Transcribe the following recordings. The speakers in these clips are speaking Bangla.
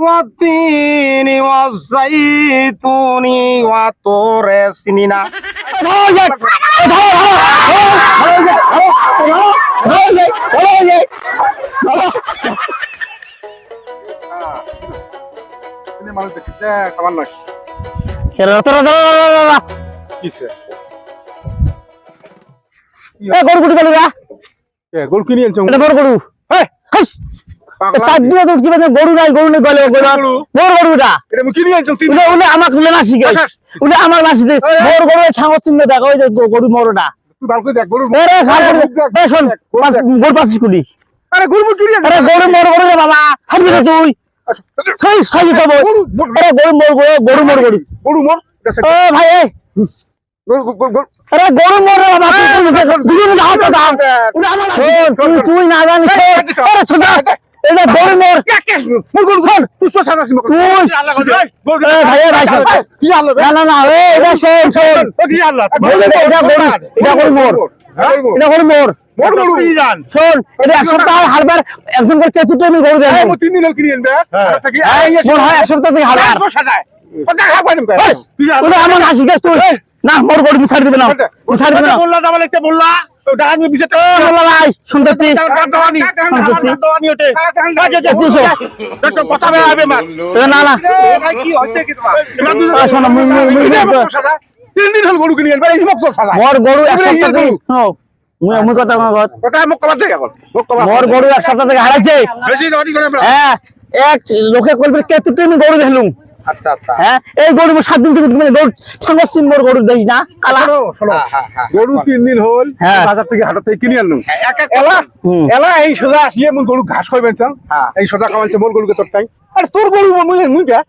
ওয়াতিনি ওয়াজাইতুনি ওয়া তোরে সিনিনা। গরু কিনে আনছো? গরু নাই গরু নেই গলে গরুটা আমার নাসি আমার নাসি বড় গরু ঠাঙ্গ চিহ্ন দেখো ওই যে গরু মরোটা গরু 5 কোটি গরু মর গরু রে বাবা ছাড়বি না তুই গরু মর ভাই গরু মর রে বাবা তুই না জানিস এটা গরু মর একজন গরু দেয় 3 দিন কিনে আনবে এক সপ্তাহ থেকে হারবার আমার হাসি গাছ তুই না মোর গরু ছাড় দিবে না বললা যাবা লাগতে বললা ডাহানি বিছেতে বললা ভাই সুন্দর তুই ডাহানি ওঠে কথা হবে মার না না ভাই কি হচ্ছে কি তোমার শোনো 3 দিন হল গরু কিনে আনবে এই মকসদ সাজা মোর গরু এক সপ্তাহ থেকে মুই কথা মুখ কবার দে এখন মোর গরু এক সপ্তাহ থেকে হারাইছে বেশি দাঁড়ি করে হ্যাঁ এক লোকে কইবে কত তুমি গরু দেখলুম আচ্ছা আচ্ছা হ্যাঁ এই গরু 7 দিন থেকে মানে গরু ঠাঙ্গা সিম্বর গরু দেখিস না কালা শোনো গরু 3 দিন হল বাজার থেকে হাট থেকে কিনে আনলুম এলা এই সোজা আসিয়ে মুই গরু ঘাস খাইবেন চাং এই সোজা খাওয়াইছে মোর গরুকে তোরটাই আর তোর গরু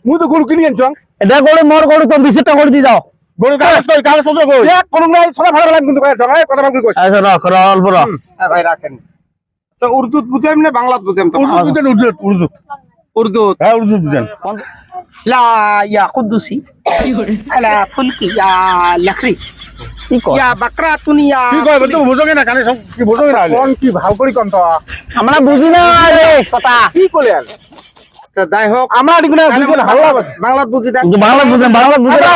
মুই তো গরু কিনে আনছং এটা গরু মোর গরু তো বিশেষটা করে দি যাও গরু গাছ সব কই এক কোন না ছড়া ভাড়া লাগবে কিন্তু কয় জগায় কথা বলবি কই আচ্ছা রাখ অল্প রাখ ভাই রাখেন তো উর্দু বুঝাইম না বাংলা বুঝাইম তো উর্দু হ্যাঁ উর্দু বুঝেন লা ইয়া কুদ্দুসি আলা ফুলকি ইয়া লাকড়ি কি কয় ইয়া বাকরা তুনিয়া কি কয় বলতো বুঝোগে না কানে সব কি বুঝোগে না কোন কি ভালো করি কোন তো আমরা বুঝি না রে কথা কি কইলেন আচ্ছা যাই হোক আমরা দিগুনা বুঝেন হাল্লা বাংলা বুঝি দেন বাংলা বুঝেন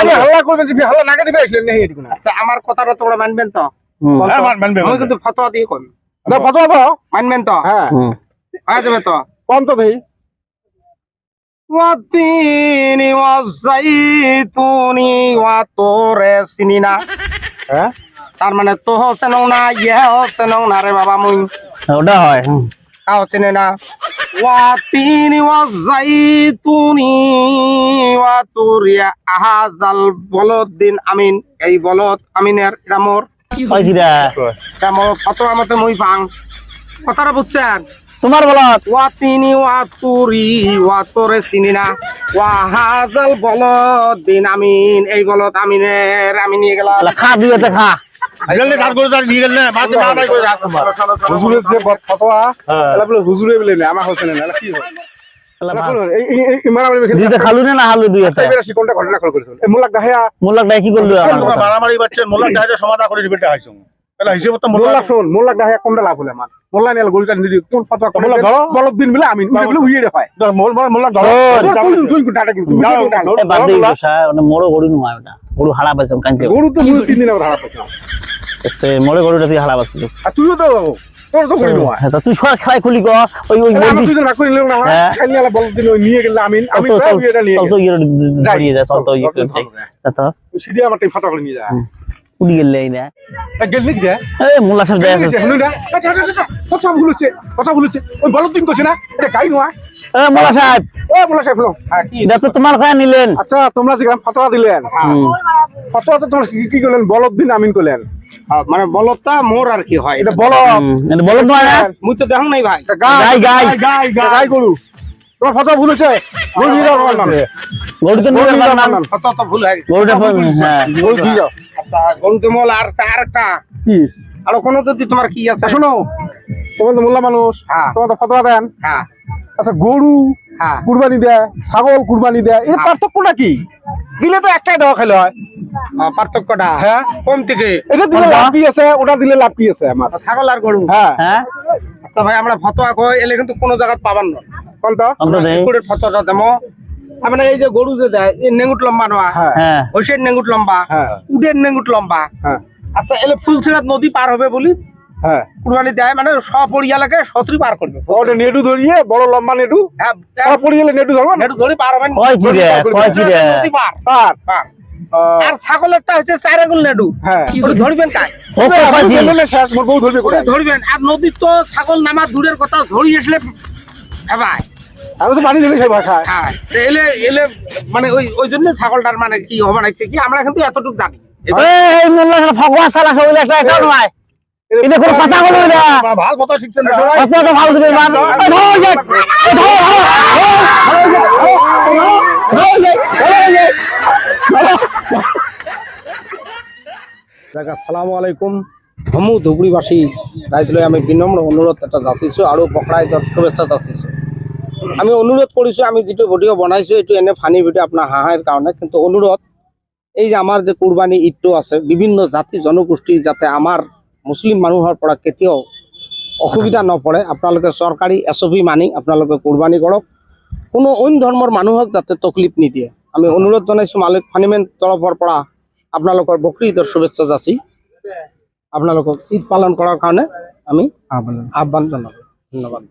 আগে হাল্লা করবেন যে হাল্লা নাকে দিবে আসলেন না এই দিগুনা আচ্ছা আমার কথাটা তোমরা মানবেন তো হ্যাঁ মানবে আমি কিন্তু ফতোয়া দিয়ে কই না ফতোয়া দাও মানবেন তো হ্যাঁ হয়ে যাবে তো কোন তো দেই ওয়াতিনি ওয়াজাইতুনি ওয়া তোরে সিনিনা হ্যাঁ তার মানে তো হচ্ছে না ইয়ে হচ্ছে না রে বাবা মুই ওটা হয় কাও চিনে না ওয়াতিনি ওয়াজাইতুনি ওয়া তুরিয়া আহাজাল বলদিন আমিন এই বলদ আমিনের এটা মোর কয় কিরা এটা মোর ফতোয়া মতে মুই পাং কথাটা বুঝছেন তোমার বলত ওয়াতিনি ওয়া তুরি ওয়া তোরে সিনিনা ওয়া হাজাল বলদিন আমিন এই বলদ আমিনের আমি নিয়ে গেলাম খা দিয়েতে খা গেলে চার করে চার নিয়ে গেলে মাঝে না নাই করে রাখ তোমার হুজুরের যে ফতোয়া এলা বলে হুজুরে বলে না আমার হচ্ছে না এলা কি হয় এই মারামারি দিতে খালু না হালু দিয়েতে বেশি কোনটা ঘটনা করেছিল এই মুলাক দাহিয়া মোল্লাক ডাই কি করলো আমার মারামারি বাচ্চা মোল্লা ডাইরে সমাধান করে দিবেটা হইছো এলা হিসাব তো মোল্লাক শুন মোল্লাক দাহিয়া কোনটা লাভ হলো আমার মোল্লা নেল গোলটা দিদি কোন ফতোয়া করে বলদ দিন বলে আমি বলে হুইয়ে হয় মোল্লা ধরো তুই কোন টাটা তুমি এ বাদ দেই দোসা ওনে মোড়ো গরু নয় ওটা গরু হালা পাইছম কাঞ্চে গরু তো মুই 3 দিন আগে ধারা পাইছি সে মোড়ো গরুটা তুই হালা পাইছিল আর তুইও তো তোর তো গরু নয় হ্যাঁ তুই সর খেলাই খুলি গ ওই আমি দুজন ভাগ করে নিলাম না খালি আলা বলদ দিন ওই নিয়ে গেল আমি প্রায় এটা নিয়ে চল তো ইয়ে ধরিয়ে যায় চল তো ইয়ে যাই তা সিধি আমার টাই ফটো করে নিয়ে যা উড়ি গেলে না গেল নি যা এই মোল্লা সাহেব যায় আছে শুনুন না কথা বলেছে ওই বলদ দিন কইছে না এটা গাই নয় এ মোল্লা সাহেব ও মোল্লা সাহেব কি এটা তো তোমার কাছে নিলেন আচ্ছা তোমরা যে ফতোয়া দিলেন ফতোয়া তো তোমরা কি করলেন বলদ দিন আমিন করলেন মানে বলদটা মোর আর কি হয় এটা বলদ এটা বলদ নয় না মুই তো দেখুন নাই ভাই গাই গরু তোমার ফতোয়া ভুল হয়েছে গরু দিয়ে দাও আমার নামে গরু তো নিয়ে নাম ফতোয়া তো ভুল হয়ে গেছে গরুটা হ্যাঁ গরু দিয়ে দাও আচ্ছা গরু তো মোল আর আরেকটা কি আর কোনো যদি তোমার কি আছে শোনো তোমার তো মোল্লা মানুষ তোমার তো ফতোয়া দেন হ্যাঁ আচ্ছা গরু কুরবানি দেয় ছাগল কুরবানি দেয় এর পার্থক্যটা কি দিলে তো একটাই দেওয়া খেলে হয় পার্থক্যটা হ্যাঁ কম থেকে এটা দিলে লাভ কি আছে ওটা দিলে লাভ কি আছে আমার ছাগল আর গরু হ্যাঁ হ্যাঁ তো ভাই আমরা ফতোয়া কই এলে কিন্তু কোনো জায়গা পাবান না কোনটা আমরা দেই কুকুরের ফটোটা দেবো মানে এই যে গরু যে দেয় এই নেঙ্গুট লম্বা নয় হ্যাঁ হইসের নেঙ্গুট লম্বা হ্যাঁ উডের নেঙ্গুট লম্বা হ্যাঁ আচ্ছা এলে ফুলছিড়াত নদী পার হবে বলি হ্যাঁ কুরবানি দেয় মানে সপরিয়ালাকে সত্রি পার করবে ওটা নেডু ধরিয়ে বড় লম্বা নেডু হ্যাঁ সব পড়ে গেলে নেডু ধরবো না একটু ধরে পার হবেন কয় কি রে কয় কি রে নদী পার আর পার আর ছাগলেরটা হচ্ছে 4 আঙ্গুল নেডু হ্যাঁ ওটা ধরবেন কাই ও কয় কি শেষ মোর বউ ধরবে ওটা কোথায় ধরবেন আর নদীর তো ছাগল নামা দূরের কথা ধরি আসলে ভাই আমি তো পানি দিলে সেই ভাষায় হ্যাঁ তো এলে এলে মানে ওই জন্য ছাগলটার মানে কি হবে না কি আমরা কিন্তু এতটুকু জানি এই মোল্লা ভগবান সালা সবলে একটা এটা নয় এটা কোন কথা বলবে না ভালো কথা শিখছেন না কতটা ভালো দিবে মান আসসালামু আলাইকুম হমু ধুবড়িবাসী রাইজলৈ আমি বিনম্র অনুরোধ এটা যাচিছো আৰু বকৰাইদৰ শুভেচ্ছা যাচিছো আমি অনুরোধ কৰিছো আমি যেটো ভিডিও বনাইছো এটো এনে ফানি ভিডিও আপোনাৰ হাঁহাইৰ কাৰণে কিন্তু অনুরোধ এই যে আমাৰ যে কুরবানী ঈদটো আছে বিভিন্ন জাতি জনগোষ্ঠী যাতে আমাৰ মুসলিম মানুহৰ পৰা কেতিয়াও অসুবিধা নপৰে আপোনালোকে চৰকাৰী এছঅপি মানি আপোনালোকে কুরবানী কৰক কোনো অন্য ধৰ্মৰ মানুহক যাতে তকলিফ নিদিয়ে আমি অনুরোধ জনাইছো মালিক ফানিমেন তৰফৰ পৰা আপোনালোকৰ বকৰি ঈদৰ শুভেচ্ছা যাচি আপোনালোকক ঈদ পালন কৰাৰ কাৰণে আমি আহ্বান জনালো ধন্যবাদ।